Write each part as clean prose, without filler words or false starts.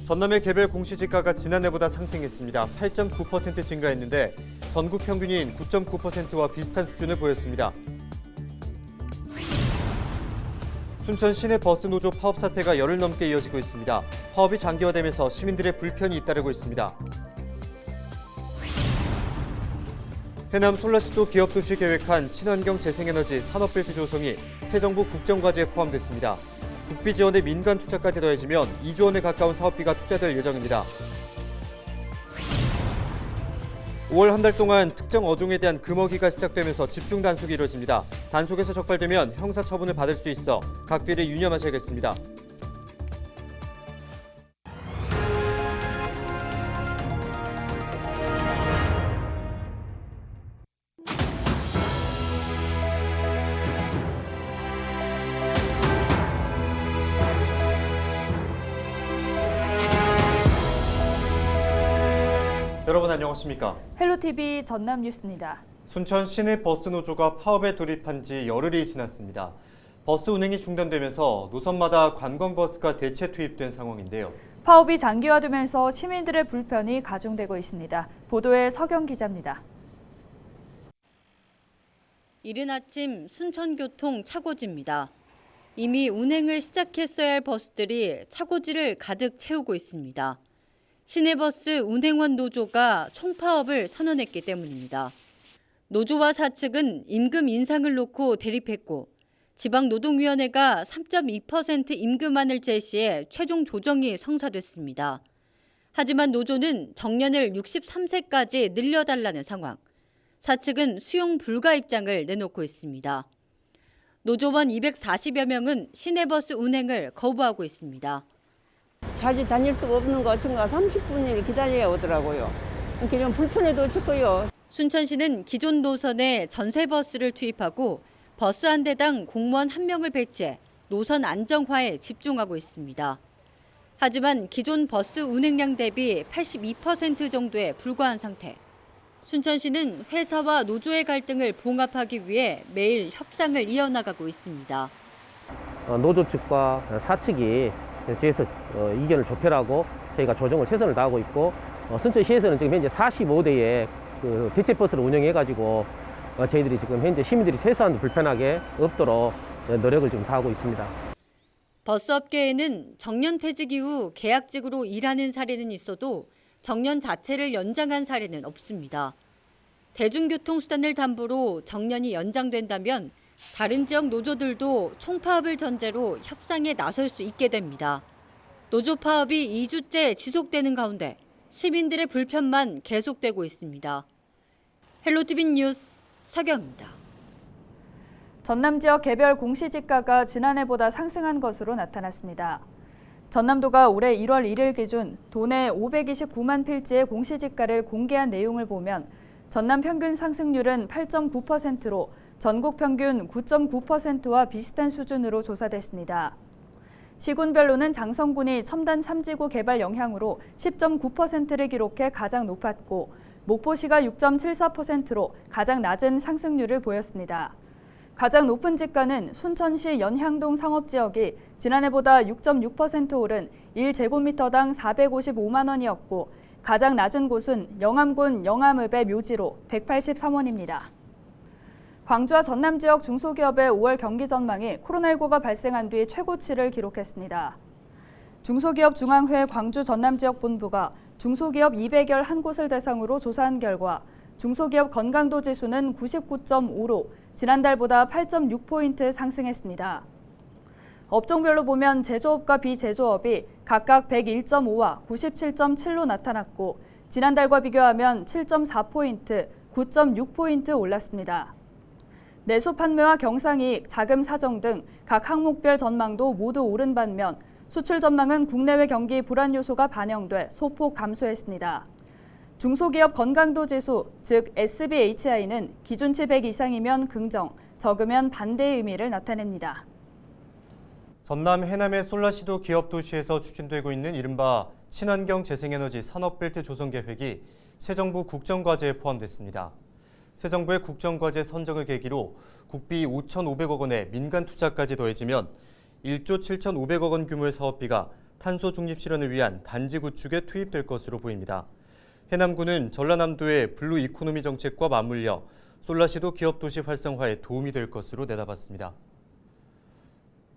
전남의 개별 공시지가가 지난해보다 상승했습니다. 8.9% 증가했는데 전국 평균인 9.9%와 비슷한 수준을 보였습니다. 순천 시내버스 노조 파업 사태가 열흘 넘게 이어지고 있습니다. 파업이 장기화되면서 시민들의 불편이 잇따르고 있습니다. 해남 솔라시도 기업도시 계획한 친환경 재생에너지 산업벨트 조성이 새 정부 국정과제에 포함됐습니다. 국비 지원에 민간 투자까지 더해지면 2조 원에 가까운 사업비가 투자될 예정입니다. 5월 한 달 동안 특정 어종에 대한 금어기가 시작되면서 집중 단속이 이뤄집니다. 단속에서 적발되면 형사처분을 받을 수 있어 각별히 유념하셔야겠습니다. 여러분 안녕하십니까? 헬로TV 전남 뉴스입니다. 순천 시내버스노조가 파업에 돌입한 지 열흘이 지났습니다. 버스 운행이 중단되면서 노선마다 관광버스가 대체 투입된 상황인데요. 파업이 장기화되면서 시민들의 불편이 가중되고 있습니다. 보도에 서경 기자입니다. 이른 아침 순천교통 차고지입니다. 이미 운행을 시작했어야 할 버스들이 차고지를 가득 채우고 있습니다. 시내버스 운행원 노조가 총파업을 선언했기 때문입니다. 노조와 사측은 임금 인상을 놓고 대립했고 지방노동위원회가 3.2% 임금안을 제시해 최종 조정이 성사됐습니다. 하지만 노조는 정년을 63세까지 늘려달라는 상황, 사측은 수용 불가 입장을 내놓고 있습니다. 노조원 240여 명은 시내버스 운행을 거부하고 있습니다. 자주 다닐 수가 없는 거 친구가 30분을 기다려야 오더라고요. 이렇게 좀 불편해도 좋고요. 순천시는 기존 노선에 전세버스를 투입하고 버스 한 대당 공무원 1명을 배치해 노선 안정화에 집중하고 있습니다. 하지만 기존 버스 운행량 대비 82% 정도에 불과한 상태. 순천시는 회사와 노조의 갈등을 봉합하기 위해 매일 협상을 이어나가고 있습니다. 노조 측과 사측이 저에서 이견을 조율하고 저희가 조정을 최선을 다하고 있고 순천시에서는 지금 현재 45대의 그 대체버스를 운영해가지고 저희들이 지금 현재 시민들이 최소한 불편하게 없도록 노력을 좀 다하고 있습니다. 버스업계에는 정년 퇴직 이후 계약직으로 일하는 사례는 있어도 정년 자체를 연장한 사례는 없습니다. 대중교통수단을 담보로 정년이 연장된다면 다른 지역 노조들도 총파업을 전제로 협상에 나설 수 있게 됩니다. 노조 파업이 2주째 지속되는 가운데 시민들의 불편만 계속되고 있습니다. 헬로티비 뉴스 서경입니다. 전남 지역 개별 공시지가가 지난해보다 상승한 것으로 나타났습니다. 전남도가 올해 1월 1일 기준 도내 529만 필지의 공시지가를 공개한 내용을 보면 전남 평균 상승률은 8.9%로 전국 평균 9.9%와 비슷한 수준으로 조사됐습니다. 시군별로는 장성군이 첨단 3지구 개발 영향으로 10.9%를 기록해 가장 높았고 목포시가 6.74%로 가장 낮은 상승률을 보였습니다. 가장 높은 지가는 순천시 연향동 상업지역이 지난해보다 6.6% 오른 1제곱미터당 455만 원이었고 가장 낮은 곳은 영암군 영암읍의 묘지로 183원입니다. 광주와 전남 지역 중소기업의 5월 경기 전망이 코로나19가 발생한 뒤 최고치를 기록했습니다. 중소기업 중앙회 광주 전남 지역 본부가 중소기업 200여 한 곳을 대상으로 조사한 결과 중소기업 건강도 지수는 99.5로 지난달보다 8.6포인트 상승했습니다. 업종별로 보면 제조업과 비제조업이 각각 101.5와 97.7로 나타났고 지난달과 비교하면 7.4포인트, 9.6포인트 올랐습니다. 내수 판매와 경상이익, 자금 사정 등 각 항목별 전망도 모두 오른 반면 수출 전망은 국내외 경기 불안 요소가 반영돼 소폭 감소했습니다. 중소기업 건강도 지수, 즉 SBHI는 기준치 100 이상이면 긍정, 적으면 반대의 의미를 나타냅니다. 전남 해남의 솔라시도 기업도시에서 추진되고 있는 이른바 친환경 재생에너지 산업벨트 조성 계획이 새 정부 국정과제에 포함됐습니다. 새 정부의 국정과제 선정을 계기로 국비 5,500억 원의 민간 투자까지 더해지면 1조 7,500억 원 규모의 사업비가 탄소 중립 실현을 위한 단지 구축에 투입될 것으로 보입니다. 해남군은 전라남도의 블루 이코노미 정책과 맞물려 솔라시도 기업 도시 활성화에 도움이 될 것으로 내다봤습니다.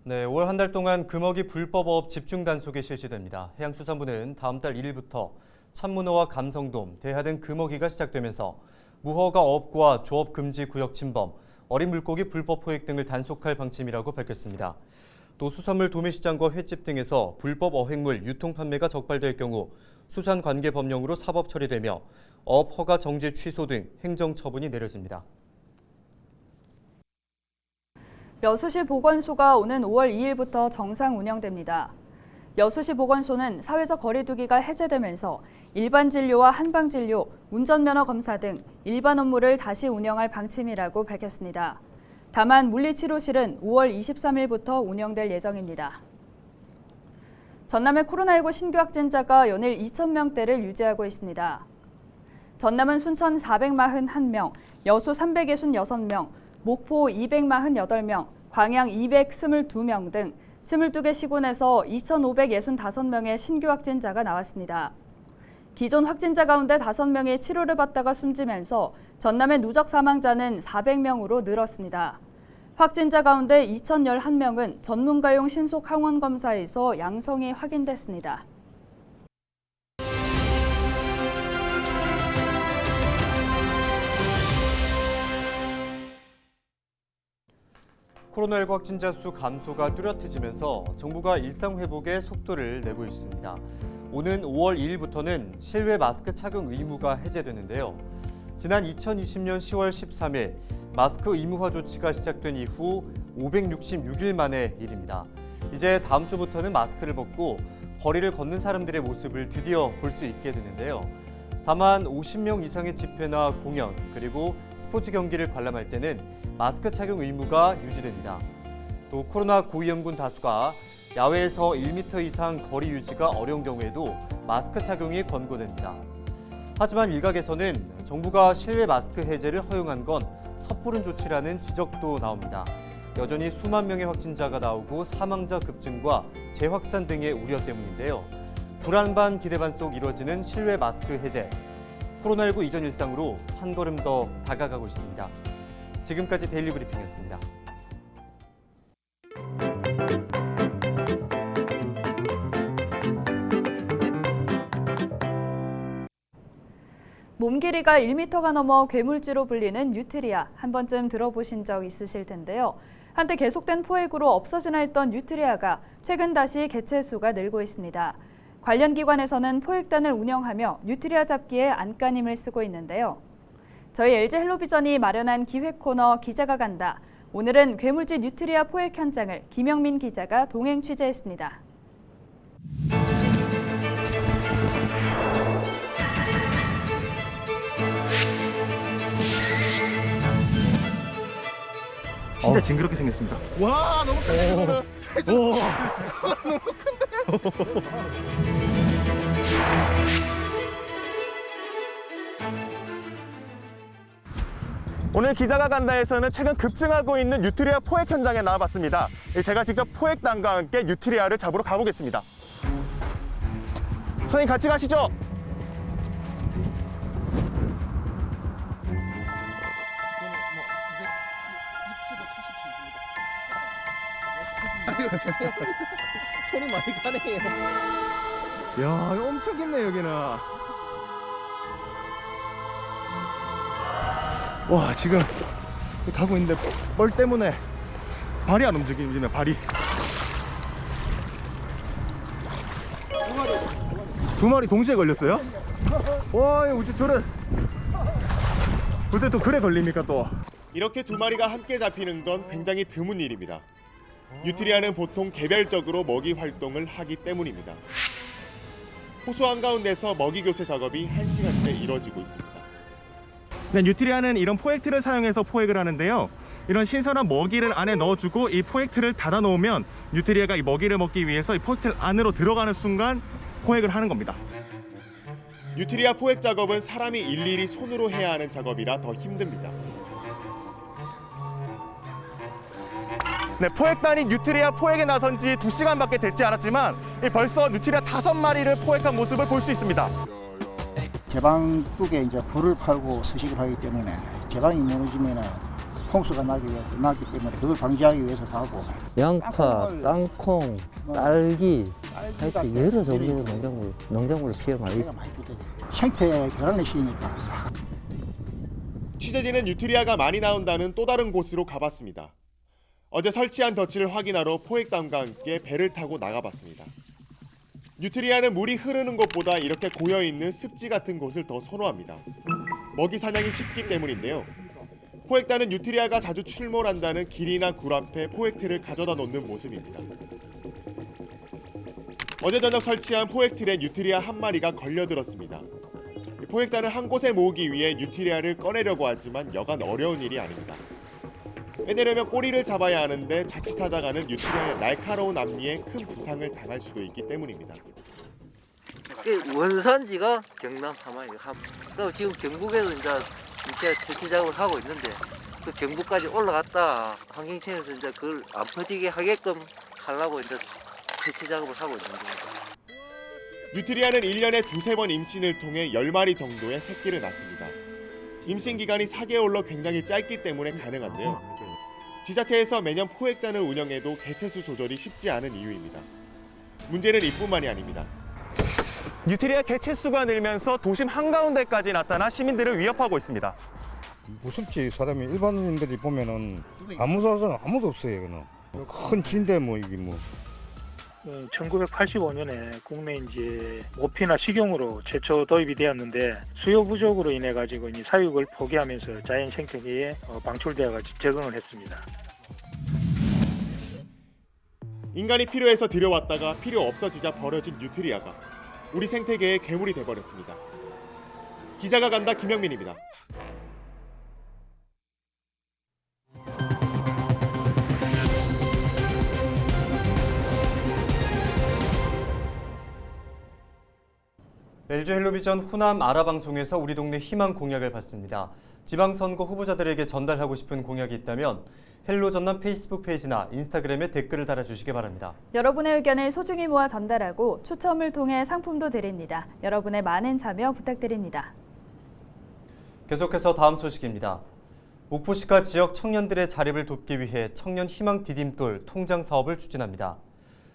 네, 5월 한 달 동안 금어기 불법 어업 집중 단속이 실시됩니다. 해양수산부는 다음 달 1일부터 참문어와 감성돔, 대하 등 금어기가 시작되면서 무허가 어업과 조업 금지 구역 침범, 어린 물고기 불법 포획 등을 단속할 방침이라고 밝혔습니다. 또 수산물 도매시장과 횟집 등에서 불법 어획물 유통 판매가 적발될 경우 수산관계법령으로 사법 처리되며 어업 허가 정지 취소 등 행정 처분이 내려집니다. 여수시 보건소가 오는 5월 2일부터 정상 운영됩니다. 여수시 보건소는 사회적 거리 두기가 해제되면서 일반 진료와 한방 진료, 운전면허 검사 등 일반 업무를 다시 운영할 방침이라고 밝혔습니다. 다만 물리치료실은 5월 23일부터 운영될 예정입니다. 전남의 코로나19 신규 확진자가 연일 2,000명대를 유지하고 있습니다. 전남은 순천 441명, 여수 366명, 목포 248명, 광양 222명 등 22개 시군에서 2,565명의 신규 확진자가 나왔습니다. 기존 확진자 가운데 5명이 치료를 받다가 숨지면서 전남의 누적 사망자는 400명으로 늘었습니다. 확진자 가운데 2,011명은 전문가용 신속 항원 검사에서 양성이 확인됐습니다. 코로나19 확진자 수 감소가 뚜렷해지면서 정부가 일상 회복에 속도를 내고 있습니다. 오는 5월 2일부터는 실외 마스크 착용 의무가 해제되는데요. 지난 2020년 10월 13일 마스크 의무화 조치가 시작된 이후 566일 만의 일입니다. 이제 다음 주부터는 마스크를 벗고 거리를 걷는 사람들의 모습을 드디어 볼 수 있게 되는데요. 다만 50명 이상의 집회나 공연, 그리고 스포츠 경기를 관람할 때는 마스크 착용 의무가 유지됩니다. 또 코로나 고위험군 다수가 야외에서 1m 이상 거리 유지가 어려운 경우에도 마스크 착용이 권고됩니다. 하지만 일각에서는 정부가 실외 마스크 해제를 허용한 건 섣부른 조치라는 지적도 나옵니다. 여전히 수만 명의 확진자가 나오고 사망자 급증과 재확산 등의 우려 때문인데요. 불안 반 기대 반 속 이뤄지는 실외 마스크 해제. 코로나19 이전 일상으로 한 걸음 더 다가가고 있습니다. 지금까지 데일리 브리핑이었습니다. 몸 길이가 1m가 넘어 괴물쥐로 불리는 뉴트리아, 한 번쯤 들어보신 적 있으실 텐데요. 한때 계속된 포획으로 없어지나 했던 뉴트리아가 최근 다시 개체 수가 늘고 있습니다. 관련 기관에서는 포획단을 운영하며 뉴트리아 잡기에 안간힘을 쓰고 있는데요. 저희 LG 헬로비전이 마련한 기획 코너 기자가 간다. 오늘은 괴물쥐 뉴트리아 포획 현장을 김영민 기자가 동행 취재했습니다. 진짜 징그럽게 생겼습니다. 와, 너무 큰데. 너무 큰데. 오늘 기자가 간다에서는 최근 급증하고 있는 뉴트리아 포획 현장에 나와봤습니다. 제가 직접 포획단과 함께 뉴트리아를 잡으러 가보겠습니다. 선생님 같이 가시죠. 손이 많이 가네요. 야, 이거 엄청 깊네 여기는. 와, 지금 가고 있는데 뻘 때문에 발이 안 움직이네. 발이. 두 마리 동시에 걸렸어요? 와, 어째 저래. 어째 또 그래 걸립니까 또? 이렇게 두 마리가 함께 잡히는 건 굉장히 드문 일입니다. 뉴트리아는 보통 개별적으로 먹이 활동을 하기 때문입니다. 호수 한가운데서 먹이 교체 작업이 1시간째 이뤄지고 있습니다. 네, 뉴트리아는 이런 포획틀을 사용해서 포획을 하는데요. 이런 신선한 먹이를 안에 넣어주고 이 포획틀을 닫아 놓으면 뉴트리아가 이 먹이를 먹기 위해서 이 포획틀 안으로 들어가는 순간 포획을 하는 겁니다. 뉴트리아 포획 작업은 사람이 일일이 손으로 해야 하는 작업이라 더 힘듭니다. 네, 포획단이 뉴트리아 포획에 나선 지 2시간밖에 되지 않았지만 벌써 뉴트리아 5마리를 포획한 모습을 볼 수 있습니다. 제방둑에 이제 불을 팔고 서식을 하기 때문에 제방이 무너지면 홍수가 나기 때문에 그걸 방지하기 위해서 하고 양파, 땅콩, 딸기, 딸기가 하여튼 여러 종류의 농작물을 피해 많이 생태 교란이 시니까. 취재진은 뉴트리아가 많이 나온다는 또 다른 곳으로 가봤습니다. 어제 설치한 덫을 확인하러 포획단과 함께 배를 타고 나가봤습니다. 뉴트리아는 물이 흐르는 곳보다 이렇게 고여있는 습지 같은 곳을 더 선호합니다. 먹이 사냥이 쉽기 때문인데요. 포획단은 뉴트리아가 자주 출몰한다는 길이나 굴 앞에 포획틀을 가져다 놓는 모습입니다. 어제 저녁 설치한 포획틀에 뉴트리아 한 마리가 걸려들었습니다. 포획단은 한 곳에 모으기 위해 뉴트리아를 꺼내려고 하지만 여간 어려운 일이 아닙니다. 빼내려면 꼬리를 잡아야 하는데 자칫하다가는 뉴트리아의 날카로운 앞니에 큰 부상을 당할 수도 있기 때문입니다. 원산지가 경남 함안이에요. 지금 경북에서 이제 퇴치 작업을 하고 있는데 그 경북까지 올라갔다 환경청에서 이제 그걸 안 퍼지게 하게끔 하려고 이제 퇴치 작업을 하고 있는 겁니다. 뉴트리아는 1년에 2-3번 임신을 통해 10마리 정도의 새끼를 낳습니다. 임신 기간이 4개월로 굉장히 짧기 때문에 가능한데요. 지자체에서 매년 포획단을 운영해도 개체수 조절이 쉽지 않은 이유입니다. 문제는 이뿐만이 아닙니다. 뉴트리아 개체수가 늘면서 도심 한가운데까지 나타나 시민들을 위협하고 있습니다. 무섭지. 사람이 일반인들이 보면은 아무 사람 아무도 없어요. 이거는 큰 진대 뭐 이게 뭐. 1985년에 국내 이제 오피나 식용으로 최초 도입이 되었는데 수요 부족으로 인해 가지고 이 사육을 포기하면서 자연 생태계에 방출되어 가지고 적응을 했습니다. 인간이 필요해서 들여왔다가 필요 없어지자 버려진 뉴트리아가 우리 생태계의 괴물이 돼버렸습니다. 기자가 간다 김영민입니다. LG 헬로비전 호남 아라방송에서 우리 동네 희망 공약을 받습니다. 지방선거 후보자들에게 전달하고 싶은 공약이 있다면 헬로 전남 페이스북 페이지나 인스타그램에 댓글을 달아주시기 바랍니다. 여러분의 의견을 소중히 모아 전달하고 추첨을 통해 상품도 드립니다. 여러분의 많은 참여 부탁드립니다. 계속해서 다음 소식입니다. 목포시가 지역 청년들의 자립을 돕기 위해 청년 희망 디딤돌 통장 사업을 추진합니다.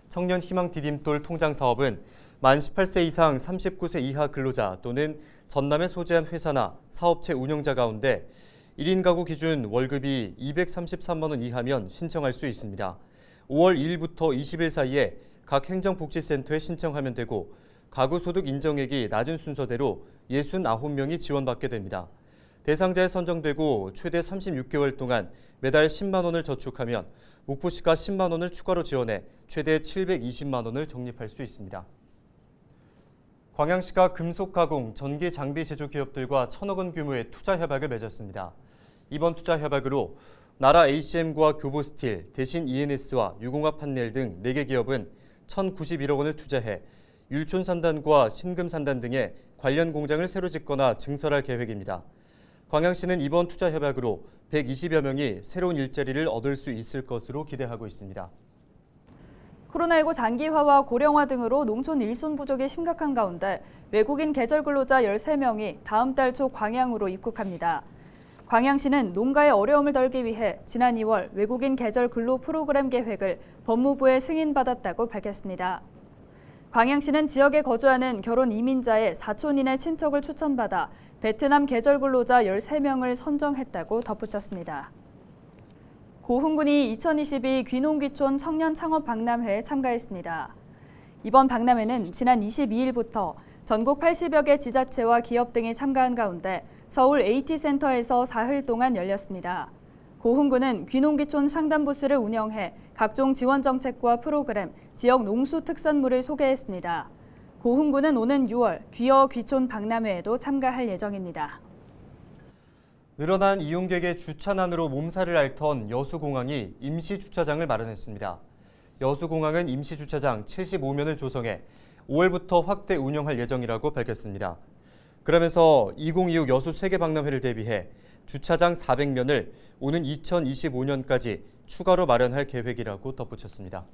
청년 희망 디딤돌 통장 사업은 만 18세 이상 39세 이하 근로자 또는 전남에 소재한 회사나 사업체 운영자 가운데 1인 가구 기준 월급이 233만 원 이하면 신청할 수 있습니다. 5월 2일부터 20일 사이에 각 행정복지센터에 신청하면 되고 가구 소득 인정액이 낮은 순서대로 69명이 지원받게 됩니다. 대상자에 선정되고 최대 36개월 동안 매달 10만 원을 저축하면 목포시가 10만 원을 추가로 지원해 최대 720만 원을 적립할 수 있습니다. 광양시가 금속 가공, 전기 장비 제조 기업들과 1,000억 원 규모의 투자 협약을 맺었습니다. 이번 투자 협약으로 나라 ACM과 교보스틸, 대신 ENS와 유공합 판넬 등 4개 기업은 1,091억 원을 투자해 율촌산단과 신금산단 등의 관련 공장을 새로 짓거나 증설할 계획입니다. 광양시는 이번 투자 협약으로 120여 명이 새로운 일자리를 얻을 수 있을 것으로 기대하고 있습니다. 코로나19 장기화와 고령화 등으로 농촌 일손 부족이 심각한 가운데 외국인 계절 근로자 13명이 다음 달 초 광양으로 입국합니다. 광양시는 농가의 어려움을 덜기 위해 지난 2월 외국인 계절 근로 프로그램 계획을 법무부에 승인받았다고 밝혔습니다. 광양시는 지역에 거주하는 결혼 이민자의 사촌인의 친척을 추천받아 베트남 계절 근로자 13명을 선정했다고 덧붙였습니다. 고흥군이 2022 귀농귀촌 청년 창업 박람회에 참가했습니다. 이번 박람회는 지난 22일부터 전국 80여 개 지자체와 기업 등이 참가한 가운데 서울 AT센터에서 사흘 동안 열렸습니다. 고흥군은 귀농귀촌 상담 부스를 운영해 각종 지원 정책과 프로그램, 지역 농수 특산물을 소개했습니다. 고흥군은 오는 6월 귀어 귀촌 박람회에도 참가할 예정입니다. 늘어난 이용객의 주차난으로 몸살을 앓던 여수공항이 임시주차장을 마련했습니다. 여수공항은 임시주차장 75면을 조성해 5월부터 확대 운영할 예정이라고 밝혔습니다. 그러면서 2026 여수 세계박람회를 대비해 주차장 400면을 오는 2025년까지 추가로 마련할 계획이라고 덧붙였습니다.